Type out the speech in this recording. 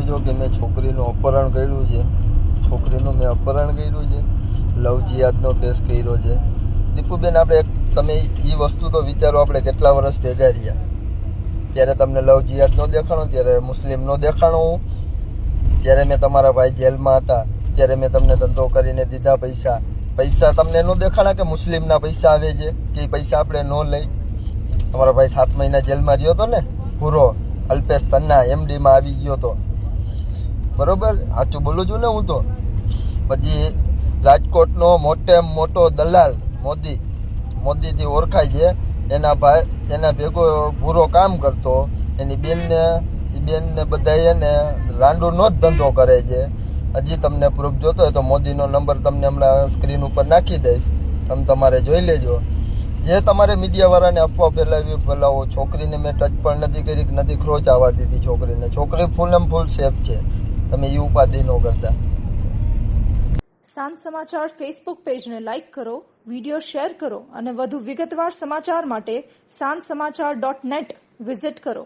છો કે મેં છોકરીનું અપહરણ કર્યું છે, છોકરીનું મેં અપહરણ કર્યું છે, લવ જિહાદનો કેસ કર્યો છે. દીપુબેન, આપણે તમે એ વસ્તુ તો વિચારો, આપણે કેટલા વર્ષ ભેગા રહ્યા. ત્યારે તમને લવ જિહાદ નો દેખાણો, ત્યારે મુસ્લિમ નો દેખાણો હું. ત્યારે મેં તમારા ભાઈ જેલમાં હતા ત્યારે મેં તમને ધંધો કરીને દીધા પૈસા. પૈસા તમને ન દેખાણા કે મુસ્લિમના પૈસા આવે છે કે એ પૈસા આપણે ન લઈ. તમારો ભાઈ 7 મહિના જેલમાં રહ્યો હતો ને, પૂરો અલ્પેશ તન્ના MD માં આવી ગયો હતો. બરોબર, સાચું બોલું છું ને હું તો. પછી રાજકોટનો મોટો દલાલ મોદીથી ઓળખાય છે. એના ભાઈ એના ભેગો પૂરો કામ કરતો. એની બેનને બધા એને રાંડુનો જ ધંધો કરે છે. હજી તમને પ્રૂફ જોતો હોય તો મોદીનો નંબર તમને હમણાં સ્ક્રીન ઉપર નાખી દઈશ, તમે તમારે જોઈ લેજો. જે તમારે મીડિયાવાળાને અફવા ફેલાવો. છોકરીને મેં ટચ પણ નથી કરી, નથી ખરોચ આવવા દીધી છોકરીને. છોકરી ફૂલ એમ ફૂલ સેફ છે, તમે એ ઉપાધિ ન કરતા. સાંજ સમાચાર ફેસબુક પેજને લાઇક કરો, વિડીયો શેર કરો અને વધુ વિગતવાર સમાચાર માટે sanssamachar.net વિઝિટ કરો.